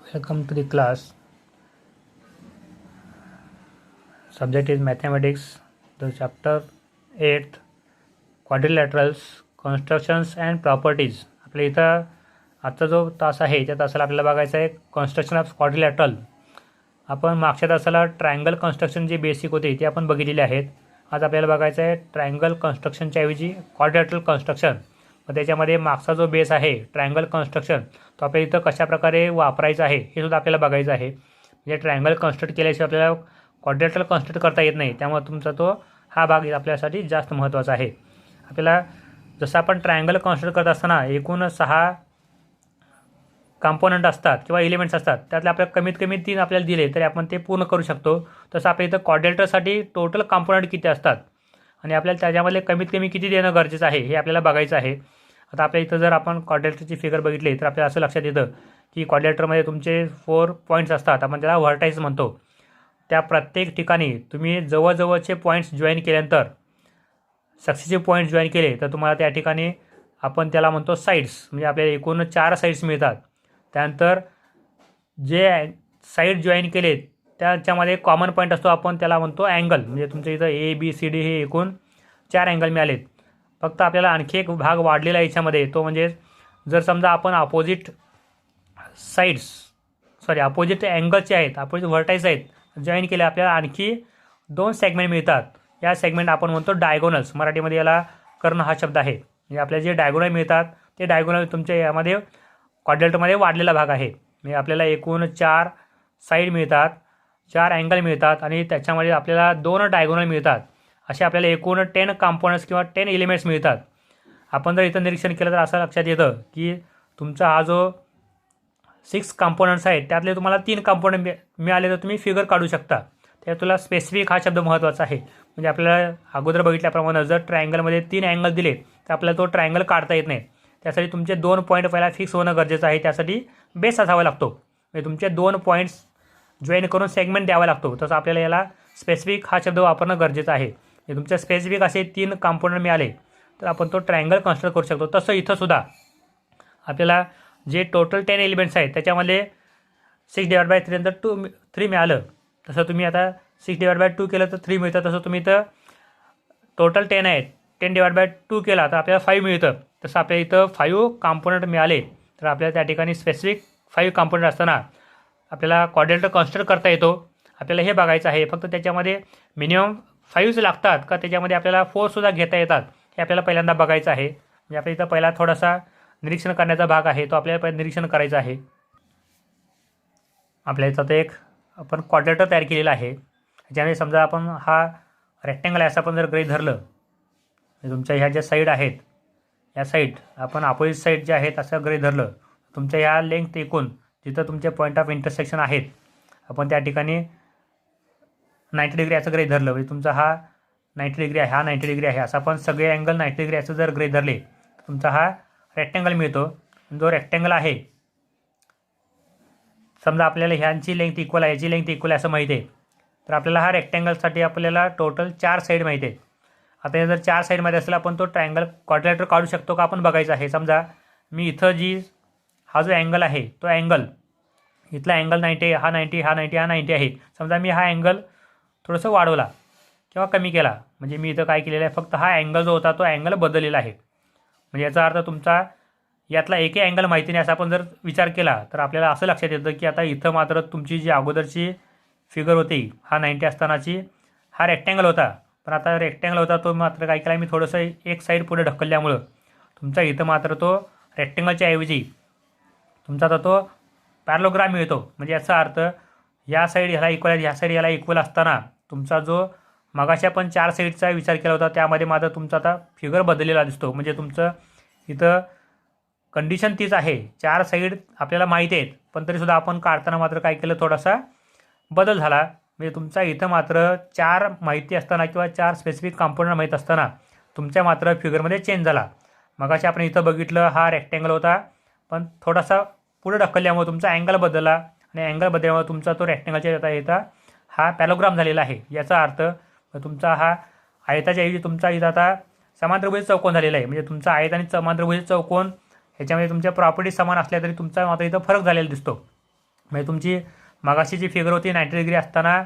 Welcome to the class. Subject is mathematics. The chapter 8th quadrilaterals, constructions and properties. आपल्या इथं आजचा जो तास आहे त्या तासाला आपल्याला बघायचं आहे कन्स्ट्रक्शन ऑफ क्वाड्रिलॅटरल. आपण मागच्या तासाला ट्रायंगल कन्स्ट्रक्शन जे बेसिक होते ते आपण बघितलेले आहेत. आज आपल्याला बघायचं आहे ट्रायंगल कन्स्ट्रक्शनच्या ऐवजी क्वाड्रिलॅटरल कन्स्ट्रक्शन. मग त्याच्यामध्ये मागचा जो बेस आहे ट्रायंगल कन्स्ट्रक्शन तो आपल्याला इथं कशाप्रकारे वापरायचा आहे हे सुद्धा आपल्याला बघायचं आहे. म्हणजे ट्रायंगल कन्स्ट्रक्ट केल्याशिवाय आपल्याला क्वाड्रिलॅटरल कन्स्ट्रक्ट करता येत नाही. त्यामुळे तुमचा तो हा भाग आपल्यासाठी जास्त महत्त्वाचा आहे. आपल्याला जसं आपण ट्रायंगल कन्स्ट्रक्ट करत असताना एकूण 6 कॉम्पोनंट असतात किंवा एलिमेंट्स असतात. त्यातले आपल्याला कमीत कमी 3 आपल्याला दिले तरी आपण ते पूर्ण करू शकतो. तसं आपल्या इथं क्वाड्रिलॅटरसाठी टोटल कॉम्पोनंट किती असतात आणि आपल्याला त्याच्यामध्ये कमीत कमी किती देणं गरजेचं आहे हे आपल्याला बघायचं आहे. आता आपल्या इथं जर आपण क्वाड्रिलॅटरची फिगर बघितली तर आपल्याला असं लक्षात येतं की क्वाड्रिलॅटरमध्ये तुमचे 4 पॉईंट्स असतात. आपण त्याला व्हर्टाईस म्हणतो. त्या प्रत्येक ठिकाणी तुम्ही जवळजवळचे पॉईंट्स जॉईन केल्यानंतर सक्सेसिव्ह पॉईंट्स जॉईन केले तर तुम्हाला त्या ठिकाणी आपण त्याला म्हणतो साईड्स. म्हणजे आपल्याला एकूण 4 साईड्स मिळतात. त्यानंतर जे साईड जॉईन केले त्याच्यामध्ये कॉमन पॉईंट असतो आपण त्याला म्हणतो अँगल. म्हणजे तुमच्या इथं ABCD हे एकूण 4 अँगल मिळालेत. फक्त आपल्याला आणखी एक भाग वाढलेला आहे याच्यामध्ये. तो म्हणजे जर समजा आपण अपोजिट अपोजिट अँगलचे आहेत, अपोजिट व्हर्टाईस आहेत जॉईन केले आपल्याला आणखी 2 सेगमेंट मिळतात. या सेगमेंट आपण म्हणतो डायगोनल्स. मराठीमध्ये याला कर्ण हा शब्द आहे. म्हणजे आपल्याला जे डायगोनल मिळतात ते डायगोनल तुमच्या यामध्ये क्वाड्रिलॅटरमध्ये वाढलेला भाग आहे. म्हणजे आपल्याला एकूण 4 साईड मिळतात, 4 अँगल मिळतात आणि त्याच्यामध्ये आपल्याला 2 डायगोनल मिळतात. असे आपल्याला एकूण 10 कॉम्पोनंट्स किंवा 10 एलिमेंट्स मिळतात. आपण जर इथं निरीक्षण केलं तर असं लक्षात येतं की तुमचा हा जो 6 कॉम्पोनंट्स आहेत त्यातले तुम्हाला 3 कॉम्पोनंट मिळाले तर तुम्ही फिगर काढू शकता. त्या तुला स्पेसिफिक हा शब्द महत्त्वाचा आहे. म्हणजे आपल्याला अगोदर बघितल्याप्रमाणे जर ट्रायंगलमध्ये 3 अँगल दिले तर आपल्याला तो ट्रायंगल काढता येत नाही. त्यासाठी तुमचे 2 पॉईंट पहिला फिक्स होणं गरजेचं आहे. त्यासाठी बेस असावा लागतो. म्हणजे तुमचे 2 पॉईंट्स जॉईन करून सेगमेंट द्यावा लागतो. तसं आपल्याला याला स्पेसिफिक हा शब्द वापरणं गरजेचं आहे. म्हणजे तुमच्या स्पेसिफिक असे 3 कॉम्पोनंट मिळाले तर आपण तो ट्रायंगल कन्स्ट्रक्ट करू शकतो. तसं इथं सुद्धा आपल्याला जे टोटल 10 एलिमेंट्स आहेत त्याच्यामध्ये 6/3 नंतर 3 मिळालं. तसं तुम्ही आता 6/2 केलं तर 3 मिळतं. तसं तुम्ही इथं टोटल 10 आहेत 10/2 केला तर आपल्याला 5 मिळतं. तसं आपल्या इथं 5 कॉम्पोनंट मिळाले तर आपल्याला त्या ठिकाणी स्पेसिफिक 5 कॉम्पोनंट असताना आपल्याला क्वाड्रिलॅटर कन्स्ट्रक्ट करता येतो. आपल्याला हे बघायचं आहे. फक्त त्याच्यामध्ये मिनिमम 5 लागतात का त्याच्यामध्ये आपल्याला 4 सुद्धा घेता येतात हे आपल्याला पहिल्यांदा बघायचं आहे. म्हणजे आपल्या इथं पहिला थोडासा निरीक्षण करण्याचा भाग आहे तो आपल्याला पहिलं निरीक्षण करायचं आहे. आपल्या इथं एक आपण क्वाड्रिलॅटर तयार केलेला आहे. ज्यामध्ये समजा आपण हा रेक्टँगल आहे असं आपण जर गृहीत धरलं तुमच्या ह्या ज्या साईड आहेत या साईड आपण अपोजिट साईड जे आहेत असं गृहीत धरलं तुमच्या ह्या लेंथ एकूण जिथं तुमचे पॉईंट ऑफ इंटरसेक्शन आहेत आपण त्या ठिकाणी 90 डिग्री असं गृहीत धरलं. म्हणजे तुमचा हा 90 डिग्री आहे, हा 90 डिग्री आहे असं आपण सगळे अँगल 90 डिग्री असं जर गृहीत धरले तर तुमचा हा रेक्टँगल मिळतो. जो रेक्टँगल आहे समजा आपल्याला ह्यांची लेंथ इक्वल आहे, याची लेंथ इक्वल आहे असं माहिती आहे तर आपल्याला हा रेक्टँगलसाठी आपल्याला टोटल 4 साईड माहिती आहे. आता जर 4 साईडमध्ये असेल आपण तो ट्रायंगल क्वाड्रिलॅटर काढू शकतो का आपण बघायचं आहे. समजा मी इथं हा जो अँगल आहे तो अँगल इथला अँगल 90 हा 90 हा 90 हा 90 आहे. समजा मी हा अँगल थोडंसं वाढवला किंवा कमी केला म्हणजे मी इथं काय केलेलं आहे फक्त हा अँगल जो होता तो अँगल बदललेला आहे. म्हणजे याचा अर्थ तुमचा यातला एकही अँगल माहिती नाही असा आपण जर विचार केला तर आपल्याला असं लक्षात येतं की आता इथं मात्र तुमची जी अगोदरची फिगर होती हा 90 असतानाची हा रेक्टँगल होता. पण आता रेक्टँगल होता तो मात्र काय केला मी थोडंसं एक साईड पुढे ढकलल्यामुळं तुमचा इथं मात्र तो रेक्टँगलच्या ऐवजी तुमचा आता तो पॅरलोग्राम मिळतो. म्हणजे याचा अर्थ या साईड ह्याला इक्वल आहे, ह्या साईड याला इक्वल असताना तुमचा जो मगाशी आपण 4 साईडचा विचार केला होता त्यामध्ये मात्र तुमचा आता फिगर बदललेला दिसतो. म्हणजे तुमचं इथं कंडिशन तीच आहे. 4 साईड आपल्याला माहिती आहेत पण तरीसुद्धा आपण काढताना मात्र काय केलं थोडासा बदल झाला. म्हणजे तुमचा इथं मात्र 4 माहिती असताना किंवा 4 स्पेसिफिक कॉम्पोनंट माहीत असताना तुमच्या मात्र फिगरमध्ये चेंज झाला. मगाशी आपण इथं बघितलं हा रेक्टँगल होता पण थोडासा पुढे ढकलल्यामुळे तुमचा अँगल बदलला आणि अँगल बदलल्यामुळे तुमचा तो रेक्टँगलच्या येता हा पॅलोग्राम झालेला आहे. याचा अर्थ तुमचा हा आयताच्या ऐवजी तुमचा इथं आता समांतरभुज चौकोन झालेला आहे. म्हणजे तुमचा आयत आणि समांतरभुज चौकोन ह्याच्यामध्ये तुमच्या प्रॉपर्टी समान असल्या तरी तुमचा मात्र इथं फरक झालेला दिसतो. म्हणजे तुमची मगाशी जी फिगर होती 90 डिग्री असताना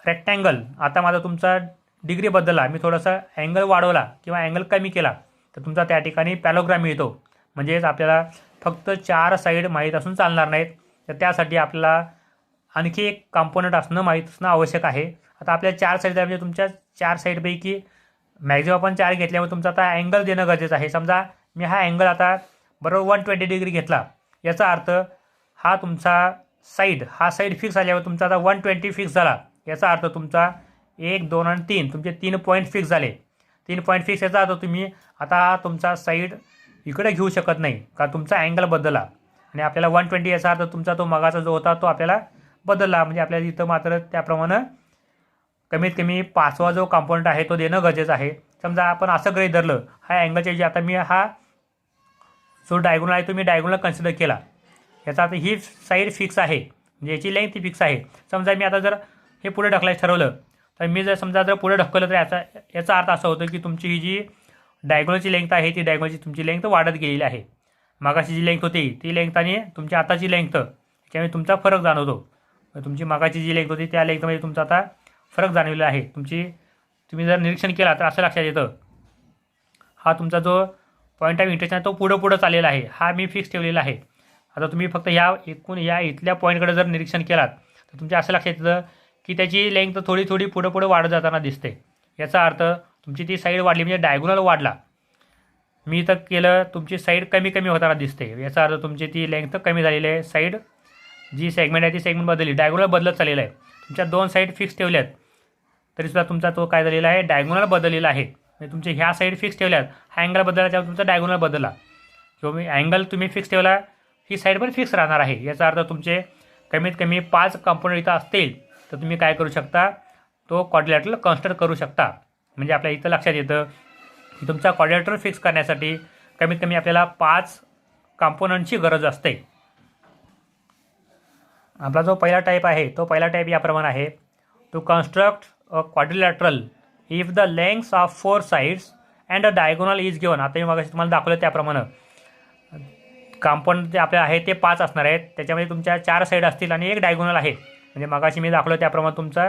रेक्टँगल, आता माझा तुमचा डिग्री बदलला, मी थोडासा अँगल वाढवला किंवा अँगल कमी केला तर तुमचा त्या ठिकाणी पॅलोग्राम मिळतो. म्हणजेच आपल्याला फक्त 4 साईड माहीत असून चालणार नाहीत, तर त्यासाठी आपल्याला आणखी एक कॉम्पोनंट असणं माहीत असणं आवश्यक आहे. आता आपल्या 4 साईड म्हणजे तुमच्या 4 साईडपैकी मॅक्झिमम आपण 4 घेतल्यामुळे तुमचा आता अँगल देणं गरजेचं आहे. समजा मी हा अँगल आता बरोबर 120 डिग्री घेतला, याचा अर्थ हा तुमचा हा साईड फिक्स आल्यावर तुमचा आता 120 फिक्स झाला. याचा अर्थ तुमचा 1, 2 आणि 3 तुमचे 3 पॉईंट फिक्स झाले. 3 पॉईंट फिक्स याचा अर्थ तुम्ही आता हा तुमचा साईड इकडे घेऊ शकत नाही का तुमचा अँगल बदलला. आणि आपल्याला 120 याचा अर्थ तुमचा तो मगाचा जो होता तो आपल्याला बदलला. म्हणजे आपल्याला इथं मात्र त्याप्रमाणे कमीत कमी 5वा जो कॉम्पोनंट आहे तो देणं गरजेचं आहे. समजा आपण असं गृहीत धरलं, हा अँगलच्या जे आता मी हा जो डायगोनल आहे तो मी डायगोनल कन्सिडर केला. याचा अर्थ ही साईड फिक्स आहे, म्हणजे याची लेंथ फिक्स आहे. समजा मी आता जर हे पुढे ढकलायचं ठरवलं, तर मी जर पुढे ढकललं तर याचा अर्थ असा होतो की तुमची ही जी डायगोनलची लेंथ आहे ती डायगोनलची तुमची लेंथ वाढत गेलेली आहे. मागाशी जी लेंथ होती ती लेंथ आणि तुमची आताची लेंथ याच्यामध्ये तुमचा फरक जाणवतो. तुमची मागाची जी लेंथ होती त्या लेंथमध्ये तुमचा आता फरक जाणवलेला आहे. तुम्ही जर निरीक्षण केला तर असं लक्षात येतं, हा तुमचा जो पॉईंट ऑफ इंटरेस्ट आहे तो पुढं चाललेला आहे, हा मी फिक्स ठेवलेला आहे. आता तुम्ही फक्त या इथल्या पॉईंटकडे जर निरीक्षण केलात तर तुमच्या असं लक्षात येतं की त्याची लेंथ थोडी पुढं वाढत जाताना दिसते. याचा अर्थ तुमची ती साईड वाढली म्हणजे डायगोनल वाढला. मी इथं केलं तुमची साईड कमी होताना दिसते. याचा अर्थ तुमची ती लेंथ कमी झालेली आहे. साईड जी सेगमेंट आहे ती सेगमेंट बदलली, डायगोनल बदलत चाललेला आहे. तुमच्या 2 साईड फिक्स ठेवल्यात तरीसुद्धा तुमचा तो काय झालेला आहे, डायगोनल बदललेला आहे. म्हणजे तुमचे ह्या साईड फिक्स ठेवल्यात, हा अँगल बदलला त्यामुळे तुमचा डायगोनल बदलला. किंवा मी अँगल तुम्ही फिक्स ठेवला, ही साईड पण फिक्स राहणार आहे. याचा अर्थ तुमचे कमीत कमी 5 कॉम्पोनंट इथं असतील तर तुम्ही काय करू शकता, तो क्वाड्रिलॅटरल कन्स्ट्रक्ट करू शकता. म्हणजे आपल्या इथं लक्षात येतं की तुमचा क्वाड्रिलॅटरल फिक्स करण्यासाठी कमीत कमी आपल्याला 5 कॉम्पोनंटची गरज असते. आपला जो पहिला टाईप आहे तो पहिला टाईप याप्रमाणे आहे, to construct a quadrilateral if the length of 4 sides and a diagonal is given. आता मी मगाशी तुम्हाला दाखवलं त्याप्रमाणे कॉम्पोनंट जे आपले आहे ते 5 असणार आहेत. त्याच्यामध्ये तुमच्या 4 साईड असतील आणि एक डायगोनल आहे. म्हणजे मगाशी मी दाखवलं त्याप्रमाणे तुमचा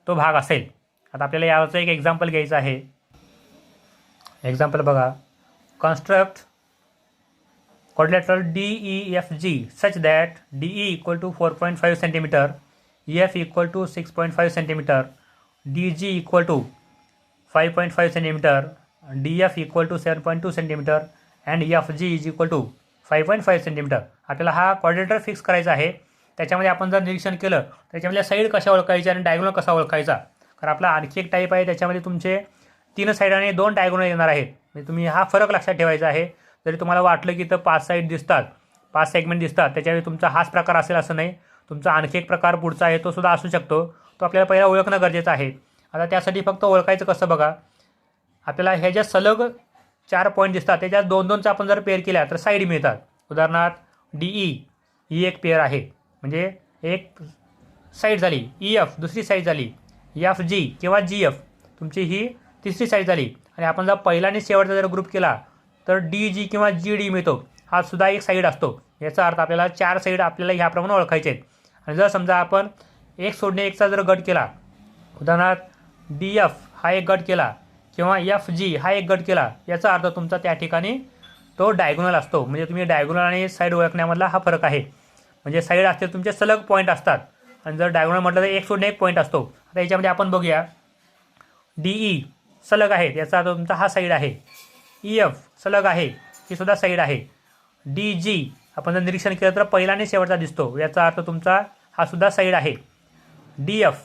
तो भाग असेल. आता आपल्याला याचं एक एक्झाम्पल घ्यायचं आहे. एक्झाम्पल बघा, construct quadrilateral DEFG such that DE equal to 4.5 cm, EF equal to 6.5 cm, DG equal to 5.5 cm, DF equal to 7.2 cm and EFG is equal to 5.5 cm. आपल्याला हा क्वाड्रिलेटरल फिक्स करायचा आहे. त्याच्यामध्ये आपण जर निरीक्षण केलं त्याच्यामध्ये साईड कशा ओळखायच्या आणि डायगोनल कसा ओळखायचा, कारण आपला आणखी एक टाईप आहे त्याच्यामध्ये तुमचे 3 साईड आणि 2 डायगोनल येणार आहेत. म्हणजे तुम्ही हा फरक लक्षात ठेवायचा आहे. जरी तुम्हाला वाटलं की इथं 5 साईड दिसतात, 5 सेगमेंट दिसतात, त्याच्यामध्ये तुमचा हाच प्रकार असेल असं नाही. तुमचा आणखी एक प्रकार पुढचा आहे तो सुद्धा असू शकतो. तो आपल्याला पहिला ओळखणं गरजेचं आहे. आता त्यासाठी फक्त ओळखायचं कसं बघा, आपल्याला ह्या ज्या सलग 4 पॉईंट दिसतात त्याच्यात 2-2चा आपण जर पेअर केल्या तर साईड मिळतात. उदाहरणार्थ DE ही एक पेअर आहे, म्हणजे एक साईड झाली. EF दुसरी साईड झाली. FG किंवा GF तुमची ही तिसरी साईड झाली. आणि आपण जर पहिला आणि शेवटचा जर ग्रुप केला तर DG किंवा GD मिळतो, हा सुद्धा एक साईड असतो. याचा अर्थ आपल्याला 4 साईड आपल्याला ह्याप्रमाणे ओळखायचे आहेत. आणि जर समजा आपण एक सोडणे एकचा जर गट केला, उदाहरणार्थ DF हा एक गट केला किंवा FG हा एक गट केला, याचा अर्थ तुमचा त्या ठिकाणी तो डायगोनल असतो. म्हणजे तुम्ही डायगोनल आणि साईड ओळखण्यामधला हा फरक आहे. म्हणजे साईड असते तुमचे सलग पॉईंट असतात आणि जर डायगोनल म्हटलं तर एक सोडणे एक पॉईंट असतो. आता याच्यामध्ये आपण बघूया, DE सलग आहे याचा अर्थ तुमचा हा साईड आहे. EF सलग आहे ही सुद्धा साईड आहे. DG आपण जर निरीक्षण केलं तर पहिला आणि शेवटचा दिसतो, याचा अर्थ तुमचा हा सुद्धा साईड आहे. DF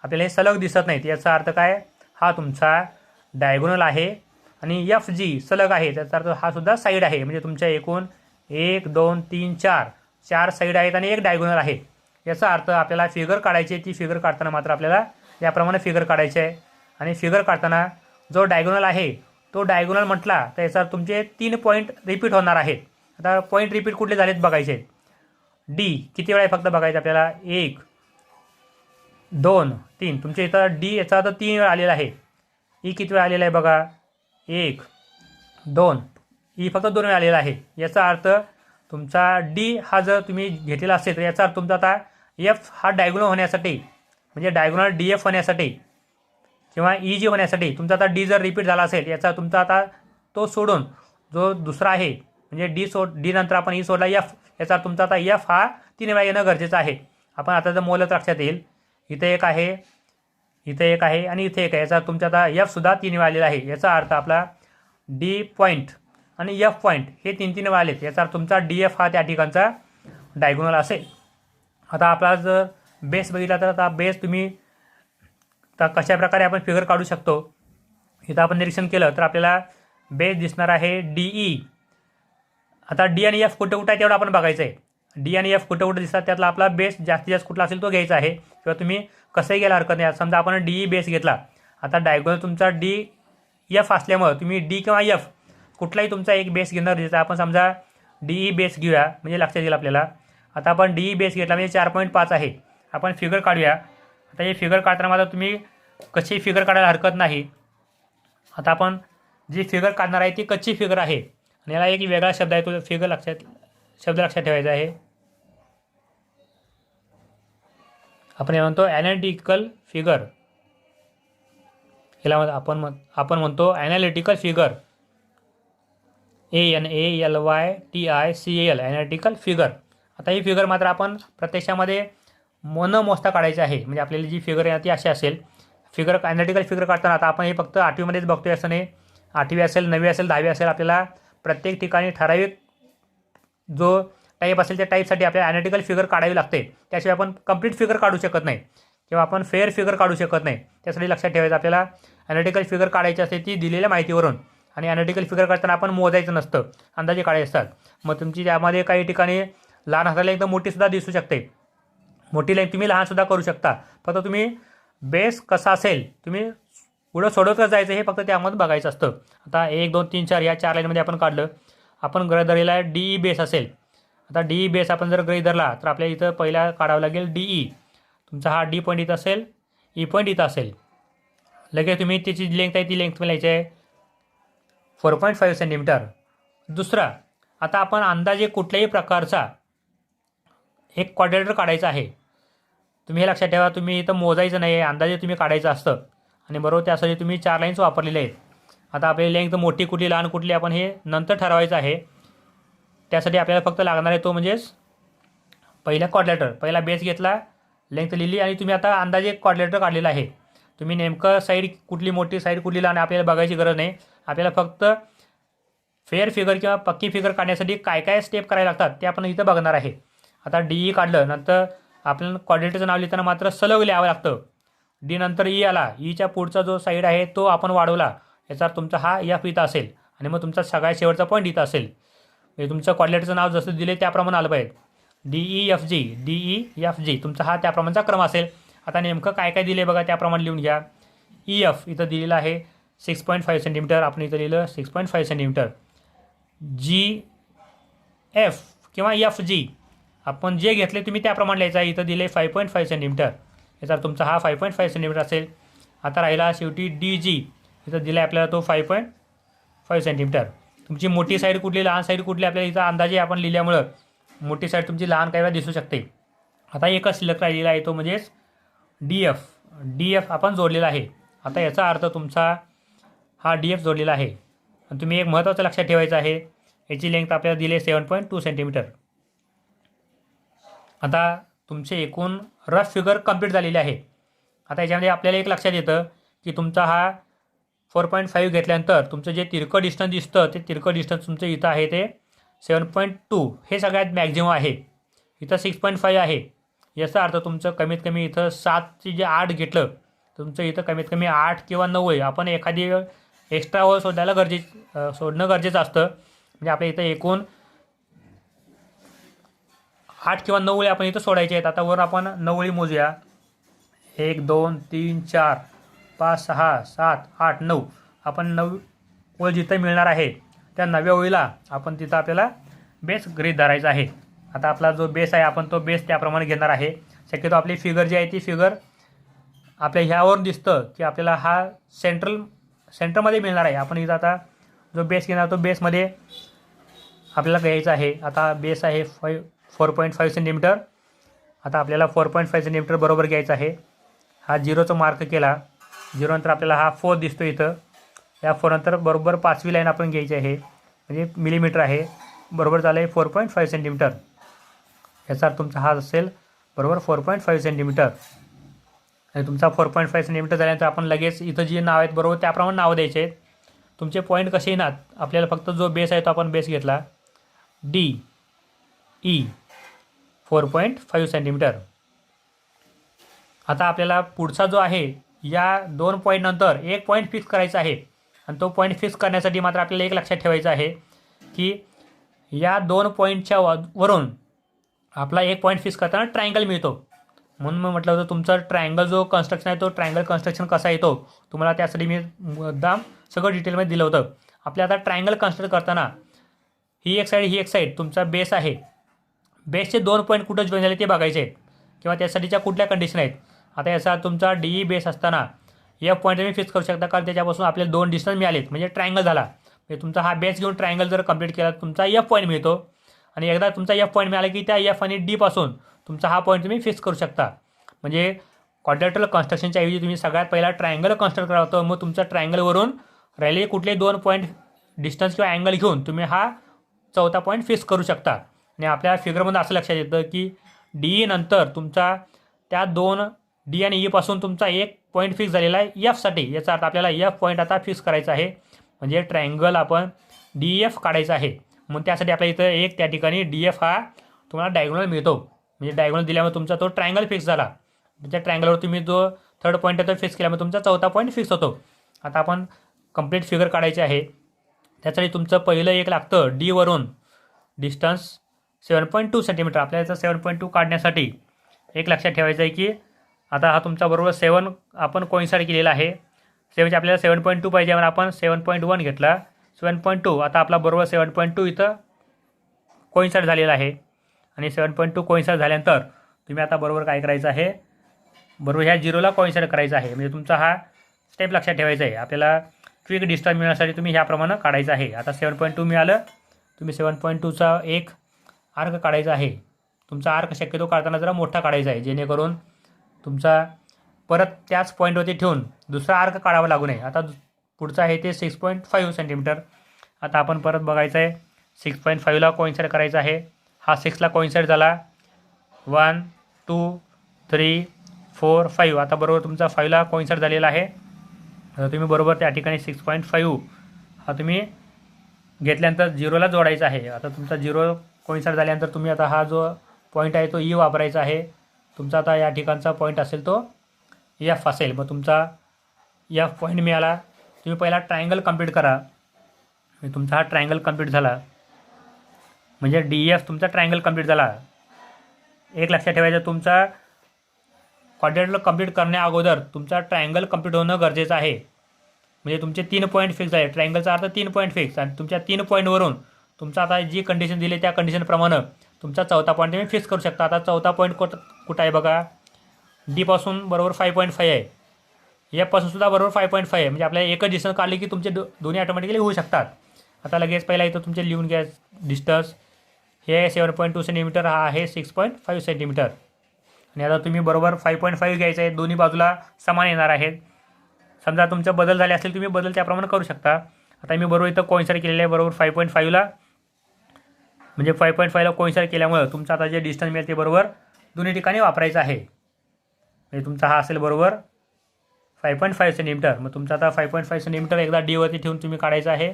आपल्याला हे सलग दिसत नाहीत, याचा अर्थ काय, हा तुमचा डायगोनल आहे. आणि FG सलग आहे त्याचा अर्थ हा सुद्धा साईड आहे. म्हणजे तुमच्या एकूण 1 2 3 4 साईड आहेत आणि एक डायगोनल आहे. याचा अर्थ आपल्याला फिगर काढायची आहे. ती फिगर काढताना मात्र आपल्याला याप्रमाणे फिगर काढायची आहे. आणि फिगर काढताना जो डायगोनल आहे तो डायगोनल म्हटला तर याचा तुमचे 3 पॉईंट रिपीट होणार आहेत. आता पॉईंट रिपीट कुठले झालेत बघायचे. D किती वेळा फक्त बघायचं आपल्याला, 1 2 3. तुमच्या इथं D याचा अर्थ 3 वेळा आलेला आहे. E किती वेळा आलेला आहे बघा, 1 2. E फक्त 2 वेळा आलेला आहे. याचा अर्थ तुमचा डी हा जर तुम्ही घेतलेला असेल तर याचा अर्थ तुमचा आता एफ हा डायगोनल होण्यासाठी म्हणजे डायगोनल डी एफ होण्यासाठी किंवा ई जी होण्यासाठी तुमचा आता डी जर रिपीट झाला असेल याचा तुमचा आता तो सोडून जो दुसरा आहे म्हणजे डी नंतर आपण ई सोडला एफ याचा तुमचा आता एफ हा 3 वेळा येणं गरजेचं आहे. आपण आता जर मोलच लक्षात येईल इथे एक आहे, इथे एक आहे आणि इथे एक आहे. याचा तुमचा आता एफसुद्धा 3 वेळा आलेला आहे. याचा अर्थ आपला डी पॉईंट आणि एफ पॉईंट हे 3 वेळा आलेत. याचा अर्थ तुमचा डी एफ हा त्या ठिकाणचा डायगोनल असेल. आता आपला जर बेस बघितला तर आता बेस तुम्ही तर कशा प्रकारे आपण फिगर काढू शकतो इथं आपण निरीक्षण केलं तर आपल्याला बेस दिसणार आहे डीई. आता डी आणि एफ कुठं कुठं आहे तेवढं आपण बघायचं आहे. डी आणि एफ कुठं कुठं दिसतात त्यातला आपला बेस जास्तीत जास्त कुठला असेल तो घ्यायचा आहे किंवा तुम्ही कसंही घ्यायला हरकत नाही. समजा आपण डीई बेस घेतला आता डायगोनल तुमचा डी एफ असल्यामुळं तुम्ही डी किंवा एफ कुठलाही तुमचा एक बेस घेणार गरजेचं. आपण समजा डीई बेस घेऊया म्हणजे लक्षात येईल आपल्याला. आता आपण डीई बेस घेतला म्हणजे 4.5 आहे. आपण फिगर काढूया. आता हे फिगर काढताना मला तुम्ही कशी फिगर काढायला हरकत नाही. आता आपण जी फिगर काढणार आहे ती कच्ची फिगर आहे आणि याला एक वेगळा शब्द आहे तो फिगर शब्द लक्षात ठेवायचा आहे. आपण हे म्हणतो ॲनालिटिकल फिगर. याला आपण म्हणतो analytical figure ANALYTICAL analytical figure. आता ही फिगर मात्र आपण प्रत्यक्षामध्ये न मोजता काढायची आहे. म्हणजे आपल्याला जी फिगर आहे ती अशी असेल. फिगर ॲनालिटिकल फिगर काढताना आता आपण हे फक्त 8वीमध्येच बघतोय असं नाही. 8वी असेल 9वी असेल 10वी असेल आपल्याला प्रत्येक ठिकाणी ठराविक जो टाईप असेल त्या टाईपसाठी आपल्याला ॲनालिटिकल फिगर काढावी लागते. त्याशिवाय आपण कंप्लीट फिगर काढू शकत नाही किंवा आपण फेअर फिगर काढू शकत नाही. त्यासाठी लक्षात ठेवायचं आपल्याला ॲनालिटिकल फिगर काढायची असते ती दिलेल्या माहितीवरून. आणि ॲनालिटिकल फिगर काढताना आपण मोजायचं नसतं, अंदाजे काढायचे असतात. मग तुमची त्यामध्ये काही ठिकाणी लहान हाताला एकदम मोठीसुद्धा दिसू शकते. मोठी लाईन तुम्ही लहानसुद्धा करू शकता. फक्त तुम्ही बेस कसा असेल तुम्ही पुढं सोडवतच जायचं हे फक्त त्यामध्ये बघायचं असतं. आता 1 2 3 4 या 4 लाईनमध्ये आपण काढलं. आपण गृहीत धरलेला डीई बेस असेल. आता डीई बेस आपण जर गृहीत धरला तर आपल्याला इथं पहिला काढावं लागेल डीई. तुमचा हा डी पॉईंट इथं असेल, ई पॉईंट इथं असेल. लगेच तुम्ही त्याची लेंथ आहे ती लेंथ लिहायची आहे 4.5 सेंटीमीटर. दुसरा आता आपण अंदाजे कुठल्याही प्रकारचा एक क्वाड्रेटर काढायचा आहे. तुम्ही हे लक्षात ठेवा तुम्ही इथं मोजायचं नाही आहे, अंदाजे तुम्ही काढायचं असतं. आणि बरोबर त्यासाठी तुम्ही 4 लाईन्स वापरलेल्या आहेत. आता आपली लेंथ मोठी कुठली लहान कुठली आपण हे नंतर ठरवायचं आहे. त्यासाठी आपल्याला फक्त लागणार आहे तो म्हणजेच पहिला क्वाड्रेटर. पहिला बेस घेतला, लेंथ लिहिली आणि तुम्ही आता अंदाजे क्वाड्रेटर काढलेला आहे. तुम्ही नेमकं साईड कुठली मोठी साईड कुठली लहान आपल्याला बघायची गरज नाही. आपल्याला फक्त फेअर फिगर किंवा पक्की फिगर काढण्यासाठी काय काय स्टेप करायला लागतात ते आपण इथं बघणार आहे. आता डीई काढलं नंतर आपल्याला क्वाड्रेटरचं नाव लिहिताना मात्र सलग लिहावं लागतं. डी नंतर ई आला, ईच्या पुढचा जो साईड आहे तो आपण वाढवला याचा तुमचा हा एफ इथं असेल आणि मग तुमचा सगळ्यात शेवटचा पॉईंट इथं असेल. म्हणजे तुमचं क्वाड्रेटरचं नाव जसं दिले त्याप्रमाणे आलं पाहिजे. DEFG तुमचा हा त्याप्रमाणेचा क्रम असेल. आता नेमकं काय काय दिले बघा त्याप्रमाणे लिहून घ्या. EF इथं दिलेलं आहे 6.5 सेंटीमीटर. आपण इथं लिहिलं 6.5 सेंटीमीटर. GF किंवा FG आपण जे घेतले तुम्ही त्याप्रमाणे लिहायचं आहे. इथं दिले 5.5 सेंटीमीटर. याचा तुमचा हा 5.5 सेंटीमीटर असेल. आता राहिला शेवटी DG इथं दिला आहे आपल्याला तो 5.5 सेंटीमीटर. तुमची मोठी साईड कुठली लहान साईड कुठली आपल्याला इथं अंदाजे आपण लिहिल्यामुळं मोठी साईड तुमची लहान काही वेळा दिसू शकते. आता एकच शिल्लक राहिलेला आहे तो म्हणजेच DF आपण जोडलेला आहे. आता याचा अर्थ तुमचा हा DF जोडलेला आहे. आणि तुम्ही एक महत्त्वाचं लक्षात ठेवायचं आहे याची लेंथ आपल्याला दिली आहे 7.2 सेंटीमीटर. आता तुमचे एकूण रफ फिगर कंप्लीट झालेली आहे. आता याच्यामध्ये आपल्याला एक लक्षात येतं की तुमचा हा 4.5 घेतल्यानंतर तुमचं जे तिरकं डिस्टन्स दिसतं ते तिरकं डिस्टन्स तुमचं इथं आहे ते 7.2 हे सगळ्यात मॅक्झिमम आहे. इथं 6.5 आहे. याचा अर्थ तुमचं कमीत कमी इथं 7ची जे 8 घेतलं तुमचं इथं कमीत कमी 8 किंवा 9 आहे. आपण एखादी एक्स्ट्रा ओळ सोडणं गरजेचं असतं. म्हणजे आपल्या इथं एकूण 8 किंवा 9 ओळी आपण इथं सोडायचे आहेत. आता वर आपण 9 ओळी मोजूया. 1 2 3 4 5 6 7 8 9 आपण 9 ओळ जिथं मिळणार आहे त्या 9व्या ओळीला आपण तिथं आपल्याला बेस गृहीत धरायचा आहे. आता आपला जो बेस आहे आपण तो बेस त्याप्रमाणे घेणार आहे. शक्यतो आपली फिगर जी आहे ती फिगर आपल्या ह्यावर दिसतं की आपल्याला हा सेंटरमध्ये मिळणार आहे. आपण इथं आता जो बेस घेणार तो बेसमध्ये आपल्याला घ्यायचं आहे. आता बेस आहे 4.5 सेंटीमीटर. आता आपल्याला 4.5 सेंटीमीटर बरोबर घ्यायचं आहे. हा 0चा मार्क केला. 0 नंतर आपल्याला हा 4 दिसतो इथं. या 4 नंतर बरोबर 5वी लाईन आपण घ्यायची आहे, म्हणजे मिलीमीटर आहे. बरोबर झालं आहे 4.5 सेंटीमीटर. याचा अर्थ तुमचा हा असेल बरोबर 4.5 सेंटीमीटर. आणि तुमचा 4.5 सेंटीमीटर झाल्यानंतर आपण लगेच इथं जी नाव आहेत बरोबर त्याप्रमाणे नाव द्यायचे आहेत. तुमचे पॉईंट कसे येणार, आपल्याला फक्त जो बेस आहे तो आपण बेस घेतला DE 4.5 सेंटीमीटर. आता आपल्याला पुढचा जो आहे या 2 पॉईंट नंतर एक पॉईंट फिक्स करायचा आहे. आणि तो पॉईंट फिक्स करण्यासाठी मात्र आपल्याला एक लक्षात ठेवायचं आहे की या 2 पॉईंटच्या वरून आपला एक पॉईंट फिक्स करताना ट्रायंगल मिळतो. म्हणून मी म्हटलं होतं तुमचा ट्रायंगल जो कन्स्ट्रक्शन आहे तो ट्रायंगल कन्स्ट्रक्शन कसा येतो तुम्हाला त्यासाठी मी मुद्दाम सगळं डिटेलमध्ये दिलं होतं. आपल्या आता ट्रायंगल कन्स्ट्रक्ट करताना ही एक साईड तुमचा बेस आहे. बेसचे 2 पॉईंट कुठं जॉईन झाले ते बघायचे आहेत किंवा त्यासाठीच्या कुठल्या कंडिशन आहेत. आता याचा तुमचा DE बेस असताना F पॉईंट तुम्ही फिक्स करू शकता, कारण त्याच्यापासून आपल्याला 2 डिस्टन्स मिळालेत, म्हणजे ट्रायंगल झाला. म्हणजे तुमचा हा बेस घेऊन ट्रायंगल जर कंप्लीट केला तुमचा F पॉईंट मिळतो. आणि एकदा तुमचा F पॉईंट मिळाला की त्या F आणि D पासून तुमचा हा पॉईंट तुम्ही फिक्स करू शकता. म्हणजे क्वाड्रिलेटरल कन्स्ट्रक्शनच्या ऐवजी तुम्ही सगळ्यात पहिला ट्रायंगल कन्स्ट्रक्ट करा होतं. मग तुमच्या ट्रायंगलवरून राहिले कुठले 2 पॉईंट डिस्टन्स किंवा अँगल घेऊन तुम्ही हा चौथा पॉईंट फिक्स करू शकता. आणि आपल्या फिगरमध्ये असं लक्षात येतं की DE नंतर तुमचा त्या 2 D आणि E पासून तुमचा एक पॉईंट फिक्स झालेला आहे Fसाठी. याचा अर्थ आपल्याला F पॉईंट आता फिक्स करायचा आहे, म्हणजे ट्रायंगल आपण DF काढायचा आहे. मग त्यासाठी आपल्या इथं एक त्या ठिकाणी DF हा तुम्हाला डायगोनल मिळतो. म्हणजे डायगोनल दिल्यामुळे तुमचा तो ट्रायंगल फिक्स झाला. त्या ट्रायंगलवर तुम्ही जो थर्ड पॉईंट आहे तो फिक्स केल्यामुळे तुमचा चौथा पॉईंट फिक्स होतो. आता आपण कंप्लीट फिगर काढायचे आहे. त्यासाठी तुमचं पहिलं एक लागतं D वरून डिस्टन्स 7.2 सेंटीमीटर. आपल्याला याचं 7.2 काढण्यासाठी एक लक्षात ठेवायचं आहे की आता हा तुमचा बरोबर 7 आपण कोइन्साइड केलेला आहे. 7चे आपल्याला 7.2 पाहिजे म्हणून आपण 7.1 घेतला. 7.2 आता आपला बरोबर 7.2 इथं कोइन्साइड झालेला आहे. आणि 7.2 कोइन्साइड झाल्यानंतर तुम्ही आता बरोबर काय करायचं आहे, बरोबर ह्या 0ला कोइन्साइड करायचं आहे. म्हणजे तुमचा हा स्टेप लक्षात ठेवायचा आहे. आपल्याला क्विक डिस्टन्स मिळण्यासाठी तुम्ही ह्याप्रमाणे काढायचं आहे. आता 7.2 मिळालं, तुम्ही 7.2चा एक आर्क काढायचा आहे. तुमचा आर्क शक्यतो काढताना जरा मोठा काढायचा आहे, जेणेकरून तुमचा परत त्याच पॉईंटवरती ठेवून दुसरा आर्क काढावा लागू नये. आता पुढचा आहे ते 6.5 सेंटीमीटर. आता आपण परत बघायचं आहे 6.5ला कोइन्साइड करायचा आहे. हा 6ला कोइन्साइड झाला. 1 2 3 4 5. आता बरोबर तुमचा 5ला कोइन्साइड झालेला आहे. आता तुम्ही बरोबर त्या ठिकाणी 6.5 हा तुम्ही घेतल्यानंतर 0ला जोडायचा आहे. आता तुमचा 0 कोइन्साइड झाल्यानंतर तुम्ही आता हा जो पॉईंट आहे तो E वापरायचा आहे. तुमचा आता या ठिकाणचा पॉईंट असेल तो F असेल. मग तुमचा F पॉईंट मिळाला. तुम्ही पहिला ट्रायंगल कंप्लीट करा. तुमचा हा ट्रायंगल कंप्लीट झाला म्हणजे DF तुमचा ट्रायंगल कंप्लीट झाला. एक लक्षात ठेवायचं, तुमचा क्वाड्रिलेटरल कंप्लीट करण्या अगोदर तुमचा ट्रायंगल कंप्लीट होणं गरजेचं आहे. म्हणजे तुमचे 3 पॉईंट फिक्स आहे. ट्रायंगलचा अर्थ 3 पॉईंट फिक्स. आणि तुमच्या 3 पॉईंटवरून तुमचा आता जी कंडिशन दिली त्या कंडिशनप्रमाणे तुमचा चौथा पॉईंट तुम्ही फिक्स करू शकता. आता चौथा पॉईंट कुठं आहे बघा, D पासून बरोबर 5.5 आहे. F पासून सुद्धा बरोबर 5.5 आहे. म्हणजे आपल्याला एकच डिस्टन्स काढली की तुमचे दोन्ही ऑटोमॅटिकली होऊ शकतात. आता लगेच पहिला इथं तुमचे लिहून घ्या डिस्टन्स. हे 7.2 सेंटीमीटर, हा आहे 6.5 सेंटीमीटर. आणि आता तुम्ही बरोबर 5.5 घ्यायचं आहे. दोन्ही बाजूला समान येणार आहेत. समजा तुमचा बदल झाले असेल तुम्ही बदल त्याप्रमाणे करू शकता. आता मी बरोबर इथं कोइन्साइड केलेलं आहे बरोबर 5.5ला. म्हणजे 5.5ला कोइन्साइड केल्यामुळे तुमचं आता जे डिस्टन्स मिळेल ते बरोबर दोन्ही ठिकाणी वापरायचं आहे. म्हणजे तुमचा हा असेल बरोबर 5.5 सेंटीमीटर. मग तुमचा आता 5.5 सेंटीमीटर एकदा D वरती ठेवून तुम्ही काढायचा आहे.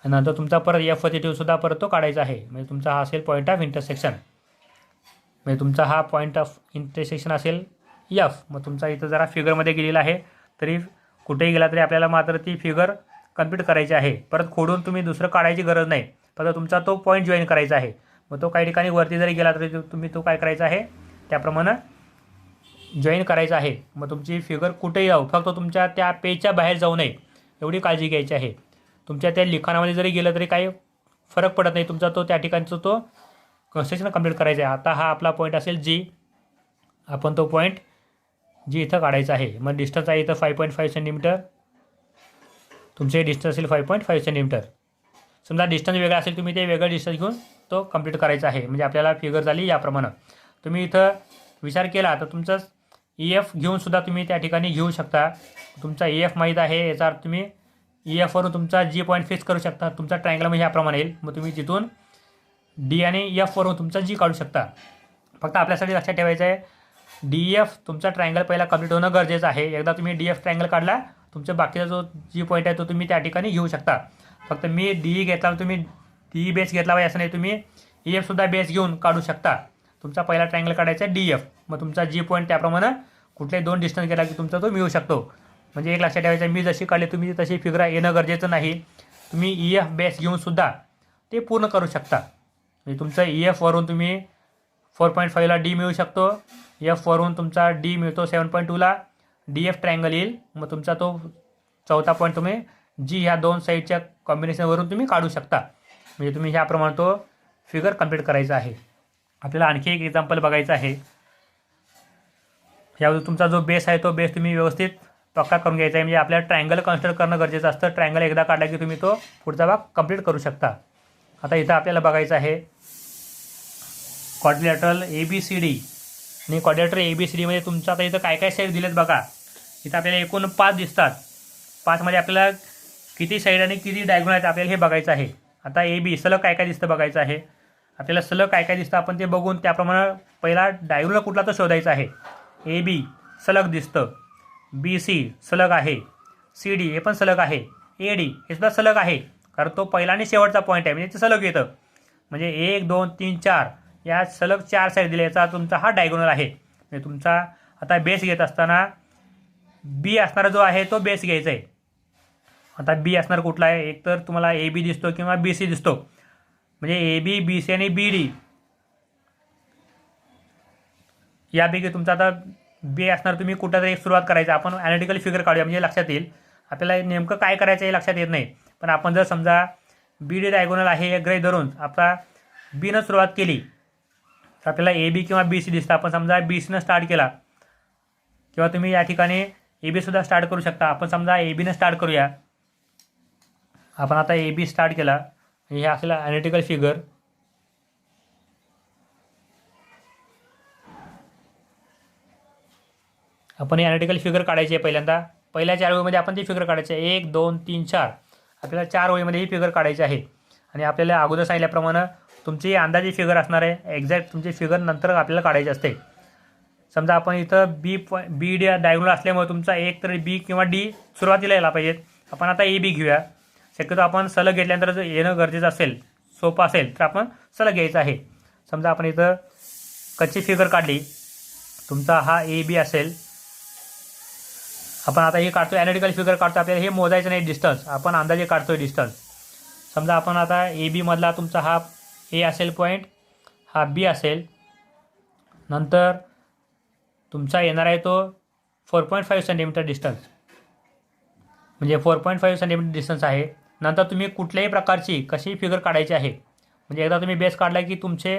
आणि नंतर तुमचा परत F वरती ठेवून सुद्धा परत तो काढायचा आहे. म्हणजे तुमचा हा असेल पॉईंट ऑफ इंटरसेक्शन. म्हणजे तुमचा हा पॉईंट ऑफ इंटरसेक्शन असेल F. मग तुमचा इथं जरा फिगरमध्ये गेलेला आहे, तरी कुठेही गेला तरी आपल्याला मात्र ती फिगर कंप्लीट करायची आहे. परत खोडून तुम्ही दुसरं काढायची गरज नाही. फक्त तुमचा तो पॉईंट जॉईन करायचा आहे. मग तो काही ठिकाणी वरती जरी गेला तरी तुम्ही तो काय करायचा आहे त्याप्रमाणे जॉईन करायचा आहे. मग तुमची फिगर कुठेही राहू, फक्त तुमच्या त्या पेजच्या बाहेर जाऊ नये एवढी काळजी घ्यायची आहे. तुमच्या त्या लिखाणामध्ये जरी गेलं तरी काही फरक पडत नाही. तुमचा तो त्या ठिकाणचा तो कन्स्ट्रक्शन कंप्लीट करायचा आहे. आता हा आपला पॉईंट असेल G. आपण तो पॉईंट G इथं काढायचा आहे. मग डिस्टन्स आहे इथं 5.5 सेंटीमीटर. तुमचे डिस्टन्स असेल 5.5 सेंटीमीटर. समजा डिस्टन्स वेगळा असेल तुम्ही ते वेगळं डिस्टन्स घेऊन तो कंप्लीट करायचा आहे. म्हणजे आपल्याला फिगर झाली याप्रमाणे. तुम्ही इथं विचार केला तर तुमचं EF घेऊन सुद्धा तुम्ही त्या ठिकाणी घेऊ शकता. तुमचा EF माहीत आहे याचा अर्थ तुम्ही EFवरून तुमचा G पॉईंट फिक्स करू शकता. तुमचा ट्रायंगल म्हणजे ह्याप्रमाणे येईल. मग तुम्ही तिथून D आणि Fवरून तुमचा G काढू शकता. फक्त आपल्यासाठी लक्षात ठेवायचं आहे DF तुमचा ट्रायंगल पहिला कंप्लीट होणं गरजेचं आहे. एकदा तुम्ही DF ट्रायंगल काढला तुमच्या बाकीचा जो G पॉईंट आहे तो तुम्ही त्या ठिकाणी घेऊ शकता. फक्त मी DE घेतला तुम्ही DE बेस घेतला पाहिजे असं नाही. तुम्ही EFसुद्धा बेस घेऊन काढू शकता. तुमचा पहिला ट्रायंगल काढायचा DF. मग तुमचा G पॉईंट त्याप्रमाणे कुठलेही 2 डिस्टन्स गेला की तुमचा तो मिळू शकतो. म्हणजे एक लक्षात ठेवायचं मी जशी काढली तुम्ही तशी फिगर येणं गरजेचं नाही. तुम्ही EF बेस घेऊन सुद्धा ते पूर्ण करू शकता. म्हणजे तुमचं EFवरून तुम्ही 4.5ला D मिळू शकतो. Fवरून तुमचा D मिळतो 7.2ला. DF ट्रायंगल येईल. मग तुमचा तो चौथा पॉईंट तुम्ही G ह्या 2 साईडच्या कॉम्बिनेशनवरून तुम्ही काढू शकता. म्हणजे तुम्ही ह्याप्रमाणे तो फिगर कंप्लीट करायचा आहे. आपल्याला आणखी एक एक्झाम्पल बघायचं आहे. यावर तुमचा जो बेस आहे तो बेस तुम्ही व्यवस्थित पक्का करून घ्यायचा आहे. म्हणजे आपल्याला ट्रायंगल कन्सिडर करणं गरजेचं असतं. ट्रायंगल एकदा काढला की तुम्ही तो पुढचा भाग कंप्लीट करू शकता. आता इथं आपल्याला बघायचं आहे क्वाड्रिलॅटरल ABCD. आणि क्वाड्रिलॅटरल ABCDमध्ये तुमचं आता इथं काय काय साईड दिलेत बघा. इथं आपल्याला एकूण 5 दिसतात. 5मध्ये आपल्याला किती साईड आणि किती डायगोनल आहेत आपल्याला हे बघायचं आहे. आता AB सलग काय काय दिसतं बघायचं आहे. आपल्याला सलग काय काय दिसतं आपण ते बघून त्याप्रमाणे पहिला डायगोनल कुठला तो शोधायचा आहे. AB सलग दिसतं. BC सलग आहे. CD हे पण सलग आहे. AD हे सुद्धा सलग आहे कारण तो पहिला आणि शेवटचा पॉईंट आहे म्हणजे ते सलग येतं. म्हणजे 1 2 3 4 या सलग 4 साईड दिल्या. याचा तुमचा हा डायगोनल आहे. म्हणजे तुमचा आता बेस घेत असताना B असणारा जो आहे तो बेस घ्यायचा आहे. आता B असणार कुठला आहे. एक तर तुम्हाला AB दिसतो किंवा BC दिसतो. म्हणजे AB BC आणि BD यापैकी तुमचा आता B असणार. तुम्ही कुठं तरी एक सुरुवात करायचं. आपण ॲनालिटिकल फिगर काढूया म्हणजे लक्षात येईल. आपल्याला नेमकं काय करायचं हे लक्षात येत नाही. पण आपण जर समजा BD डायगोनल आहे हे गृहीत धरून आता Bनं सुरुवात केली तर आपल्याला AB किंवा BC दिसतं. आपण समजा BCनं स्टार्ट केला किंवा तुम्ही या ठिकाणी AB सुद्धा स्टार्ट करू शकता. आपण समजा ABनं स्टार्ट करूया. आपण आता AB स्टार्ट केला. हे असलेला ॲनालिटिकल फिगर. आपण हे ॲनालिटिकल फिगर काढायची आहे पहिल्यांदा. पहिल्या 4 ओळीमध्ये आपण ती फिगर काढायची आहे. 1 2 3 4 आपल्याला 4 ओळीमध्ये ही फिगर काढायची आहे. आणि आपल्याला अगोदर सांगितल्याप्रमाणे तुमची अंदाजे फिगर असणार आहे. एक्झॅक्ट तुमची फिगर नंतर आपल्याला काढायची असते. समजा आपण इथं BD डायगोनल असल्यामुळे तुमचा एक तर B किंवा D सुरुवातीला यायला पाहिजेत. आपण आता AB घेऊया. शक्यतो आपण सलग घेतल्यानंतर जर येणं गरजेचं असेल सोपं असेल तर आपण सलग घ्यायचं आहे. समजा आपण इथं कच्ची फिगर काढली. तुमचा हा AB असेल. आपण आता हे काढतो ॲनालिटिकल फिगर काढतो. आपल्याला हे मोजायचं नाही डिस्टन्स. आपण अंदाजे काढतोय डिस्टन्स. समजा आपण आता AB मधला तुमचा हा A असेल पॉईंट. हा B असेल. नंतर तुमचा येणार आहे तो 4.5 सेंटीमीटर डिस्टन्स. म्हणजे 4.5 सेंटीमीटर डिस्टन्स आहे. नंतर तुम्ही कुठल्याही प्रकारची कशी फिगर काढायची आहे. म्हणजे एकदा तुम्ही बेस काढला की तुमचे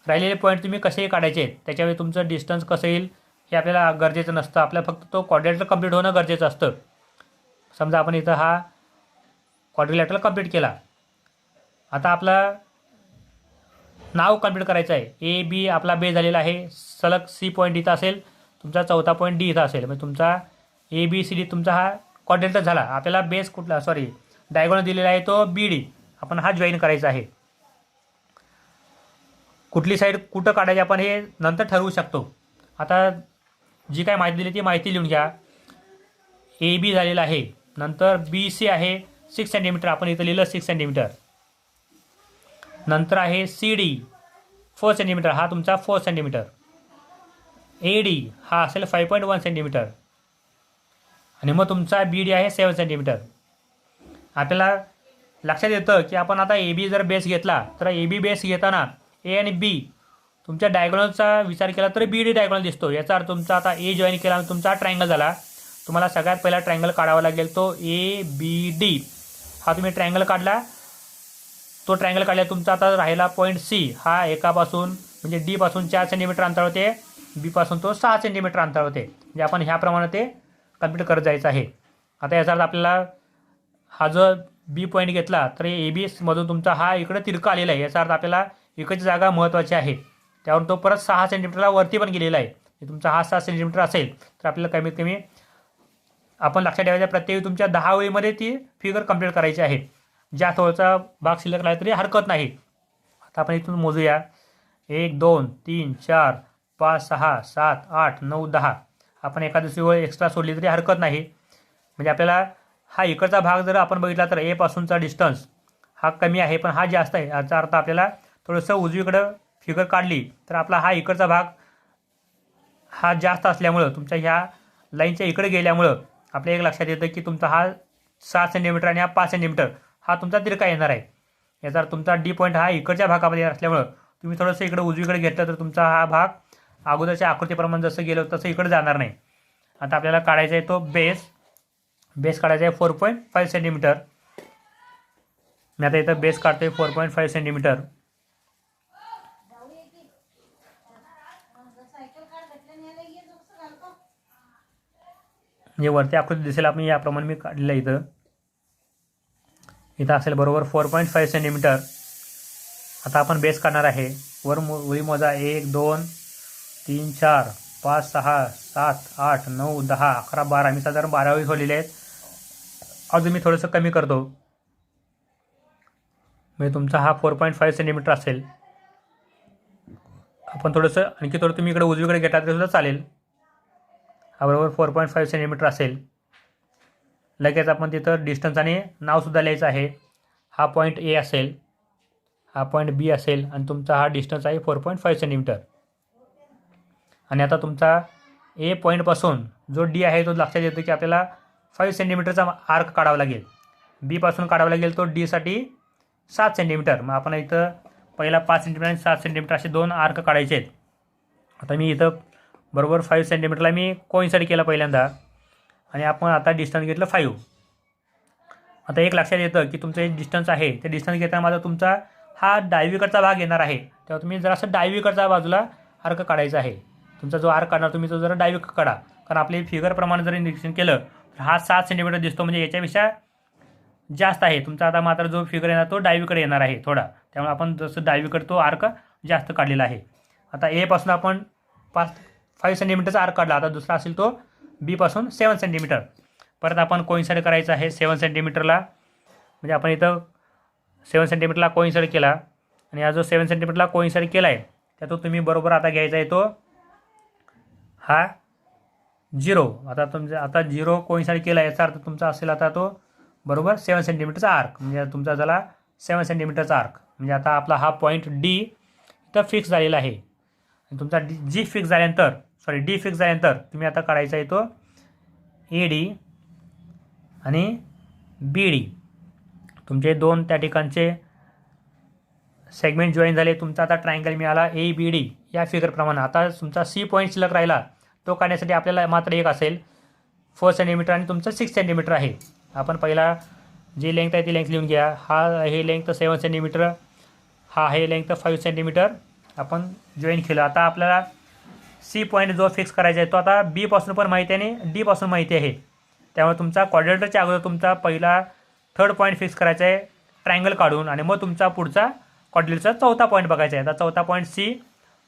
राहिलेले पॉईंट तुम्ही कसेही काढायचे आहेत. त्याच्यावेळी तुमचं डिस्टन्स कसं येईल हे आपल्याला गरजेचं नसतं. आपल्याला फक्त तो क्वाड्रिलॅटरल कंप्लीट होणं गरजेचं असतं. समजा आपण इथं हा क्वाड्रिलॅटरल कंप्लीट केला. आता आपला नाव कंप्लीट करायचं आहे. AB आपला बेस झालेला आहे. सलग C पॉईंट इथं असेल. तुमचा चौथा पॉईंट D इथं असेल. म्हणजे तुमचा ABCD तुमचा हा क्वाड्रिलॅटरल झाला. आपल्याला बेस कुठला डायगोनल दिलेला आहे तो BD. आपण हा जॉईन करायचा आहे. कुठली साईड कुठं काढायची आपण हे नंतर ठरवू शकतो. आता जी काय माहिती दिली ती माहिती लिहून घ्या. AB झालेला आहे. नंतर BC आहे 6 सेंटीमीटर. आपण इथं लिहिलं 6 सेंटीमीटर. नंतर आहे CD 4 सेंटीमीटर. हा तुमचा 4 सेंटीमीटर. AD हा असेल 5.1 सेंटीमीटर. आणि मग तुमचा BD आहे 7 सेंटीमीटर. आपल्याला लक्षात येतं की आपण आता AB जर बेस घेतला तर AB बेस घेताना A आणि B तुमच्या डायगोनलचा विचार केला तर BD डायगोनल दिसतो. याचा अर्थ तुमचा आता A जॉईन केला तुमचा ट्रायंगल झाला. तुम्हाला सगळ्यात पहिला ट्रायंगल काढावा लागेल तो ABD. हा तुम्ही ट्रायंगल काढला. तो ट्रायंगल काढला तुमचा आता राहिला पॉईंट C. हा एकापासून म्हणजे D पासून 4 सेंटीमीटर अंतर होते. B पासून तो 6 सेंटीमीटर अंतर होते. म्हणजे आपण ह्याप्रमाणे ते कंप्लीट करत जायचं आहे. आता याचा अर्थ आपल्याला हा जो बी पॉईंट घेतला तर ए बी मधून तुमचा हा इकडे तिरका आलेला आहे, याचा अर्थ आपल्याला इकडची जागा महत्त्वाची आहे. त्यावर तो परत 6 सेंटीमीटरला वरती पण गेलेला आहे. तुमचा हा 6 सेंटीमीटर असेल तर आपल्याला कमीत कमी आपण लक्षात ठेवायचं प्रत्येक तुमच्या 10 वेळेमध्ये ती फिगर कंप्लीट करायची आहे. ज्या थोडासा भाग शिल्लक राहिला तरी हरकत नाही. आता आपण इथून मोजूया. 1 2 3 4 5 6 7 8 9 10. आपण एका दुसरी वेळ एक्स्ट्रा सोडली तरी हरकत नाही. म्हणजे आपल्याला हा इकडचा भाग जर आपण बघितला तर ए पासूनचा डिस्टन्स हा कमी आहे पण हा जास्त आहे. याचा अर्थ आपल्याला थोडंसं उजवीकडं फिगर काढली तर आपला हा इकडचा भाग हा जास्त असल्यामुळं तुमच्या ह्या लाईनच्या इकडे गेल्यामुळं आपल्या एक लक्षात येतं की तुमचा हा 7 सेंटीमीटर आणि हा 5 सेंटीमीटर हा तुमचा तिरका येणार आहे. याचा अर्थ तुमचा डी पॉईंट हा इकडच्या भागामध्ये असल्यामुळं तुम्ही थोडंसं इकडे उजवीकडे घेतलं तर तुमचा हा भाग अगोदरच्या आकृतीप्रमाणे जसं गेलं तसं इकडे जाणार नाही. आता आपल्याला काढायचा आहे तो बेस काढायचा आहे 4.5 सेंटीमीटर. मी आता इथं बेस काढतोय 4.5 सेंटीमीटर. जे वरती आकृती दिसेल आपण याप्रमाणे मी काढलेलं इथं असेल बरोबर 4.5 सेंटीमीटर. आता आपण बेस काढणार आहे. वरी मोजा 1 2 3 4 5 6 7 8 9 10 11 12. मी साधारण 12 वेळी सोडलेले आहेत. अजून मी थोडंसं कमी करतो. म्हणजे तुमचा हा 4.5 सेंटीमीटर असेल. आपण थोडंसं आणखी थोडं तुम्ही इकडे उजवीकडे घेतला तरी सुद्धा चालेल. हा बरोबर 4.5 सेंटीमीटर असेल. लगेच आपण तिथं डिस्टन्स आणि नावसुद्धा लिहायचं आहे. हा पॉईंट ए असेल, हा पॉईंट बी असेल आणि तुमचा हा डिस्टन्स आहे 4.5 सेंटीमीटर. आणि आता तुमचा ए पॉईंटपासून जो डी आहे तो लक्षात येतो की आपल्याला 5 सेंटीमीटरचा आर्क काढावा लागेल. बीपासून काढावा लागेल तो डीसाठी 7 सेंटीमीटर. मग आपण इथं पहिला 5 सेंटीमीटर आणि 7 सेंटीमीटर असे 2 आर्क काढायचे आहेत. आता मी इथं बरोबर 5 सेंटीमीटरला मी कोइन्साइड केला पहिल्यांदा आणि आपण आता डिस्टन्स घेतलं 5. आता एक लक्षात येतं की तुमचं जे डिस्टन्स आहे ते डिस्टन्स घेताना माझा तुमचा हा डावीकडचा भाग येणार आहे. तेव्हा तुम्ही जरासं डावीकडच्या बाजूला आर्क काढायचा आहे. तुमचा जो आर्क काढणार तुम्ही तो जरा डावीकडे काढा. कारण आपले फिगरप्रमाणे जर निरीक्षण केलं तर हा 7 सेंटीमीटर दिसतो, म्हणजे याच्यापेक्षा जास्त आहे तुमचा. आता मात्र जो फिगर येणार तो डावीकडे येणार आहे थोडा, त्यामुळे आपण जसं डावीकडे तो आर्क जास्त काढलेला आहे. आता एपासून आपण 5 सेंटीमीटरचा आर्क काढला. आता दुसरा असेल तो बीपासून 7 सेंटीमीटर. परत आपण कोइन्साइड करायचं आहे 7 सेंटीमीटरला. म्हणजे आपण इथं 7 सेंटीमीटरला कोइन्साइड केला आणि हा जो 7 सेंटीमीटरला कोइन्साइड केला आहे त्यातून तुम्ही बरोबर आता घ्यायचा आहे तो हा 0. आता तुमचा आता 0 कोइन्साइड केला याचा अर्थ तुमचा असेल आता तो बरोबर 7 सेंटीमीटरचा आर्क. म्हणजे तुमचा झाला 7 सेंटीमीटरचा आर्क. म्हणजे आता आपला हा पॉईंट डी इथं फिक्स झालेला आहे. आणि तुमचा डी फिक्स झाल्यानंतर तुम्ही आता काढायचा आहे तो ए डी आणि बी डी. तुमचे 2 त्या ठिकाणचे सेगमेंट जॉईन झाले. तुमचा आता ट्रायंगल मिळाला ए बी डी या फिगरप्रमाणे. आता तुमचा सी पॉईंट शिल्लक राहिला तो काढण्यासाठी आपल्याला मात्र एक असेल 4 सेंटीमीटर आणि तुमचं 6 सेंटीमीटर आहे. आपण पहिला जी लेंथ आहे ती लेंथ लिहून घ्या. हा हे लेंथ 7 सेंटीमीटर, हा आहे लेंथ 5 सेंटीमीटर आपण जॉईन केलं. आता आपल्याला सी पॉईंट जो फिक्स करायचा आहे तो आता बी पासून पण माहिती आहे आणि डी पासून माहिती आहे. त्यामुळे तुमचा क्वाड्रेटरच्या अगोदर तुमचा पहिला 3rd पॉईंट फिक्स करायचा आहे ट्रायंगल काढून आणि मग तुमचा पुढचा क्वाड्रेटरचा 4था पॉईंट बघायचा आहे. आता 4था पॉईंट सी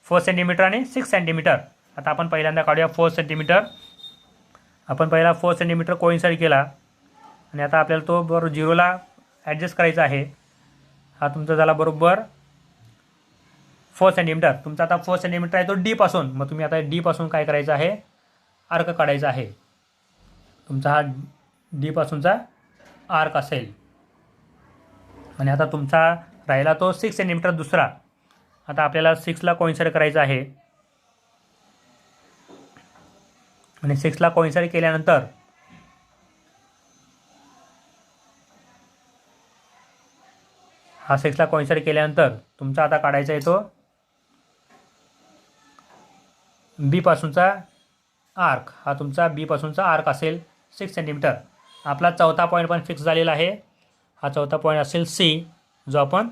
4 सेंटीमीटर आणि 6 सेंटीमीटर. आता आपण पहिल्यांदा काढूया 4 सेंटीमीटर. आपण पहिला 4 सेंटीमीटर कोइन्साइड केला आणि आता आपल्याला तो बरोबर 0ला ॲडजस्ट करायचा आहे. हा तुमचा झाला बरोबर 4 सेंटीमीटर. तुमचा आता 4 सेंटीमीटर आहे तो डी पासून. मग तुम्ही आता डी पासून काय करायचं आहे आर्क काढायचा आहे. तुमचा हा डी पासूनचा आर्क असेल. आणि आता तुमचा राहिला तो 6 सेंटीमीटर दुसरा. आता आपल्याला 6ला कोइन्साइड करायचा आहे आणि 6ला कोइन्साइड केल्यानंतर हा 6ला कोइन्साइड केल्यानंतर तुमचा आता काढायचा आहे तो बी पासूनचा आर्क. हा तुमचा बी पासूनचा आर्क असेल 6 सेंटीमीटर. आपला 4था पॉईंट पण फिक्स झालेला आहे. हा 4था पॉईंट असेल सी, जो आपण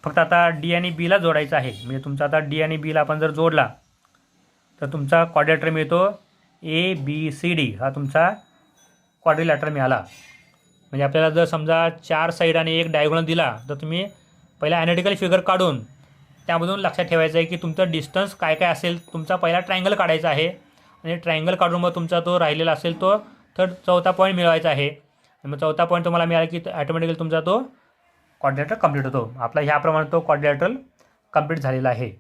फक्त आता डी आणि बीला जोडायचा आहे. म्हणजे तुमचा आता डी आणि बीला आपण जर जोडला तर तुमचा क्वाड्रेटर मिळतो ए बी सी डी. हा तुमचा क्वाड्रिलॅटर मिळाला. म्हणजे आपल्याला जर समजा 4 साईड आणि एक डायगोनल दिला तर तुम्ही पहिला ॲनालिटिकल फिगर काढून त्यामधून लक्षात ठेवायचं आहे की तुमचं डिस्टन्स काय काय असेल. तुमचा पहिला ट्रायंगल काढायचा आहे आणि ट्रायंगल काढून मग तुमचा तो राहिलेला असेल तो तर चौथा पॉईंट मिळवायचा आहे. मग चौथा पॉईंट तुम्हाला मिळाला की ॲटोमॅटिकली तुमचा तो क्वाड्रिलेटरल कंप्लीट होतो. आपला ह्याप्रमाणे तो क्वाड्रिलेटरल कंप्लीट झालेला आहे.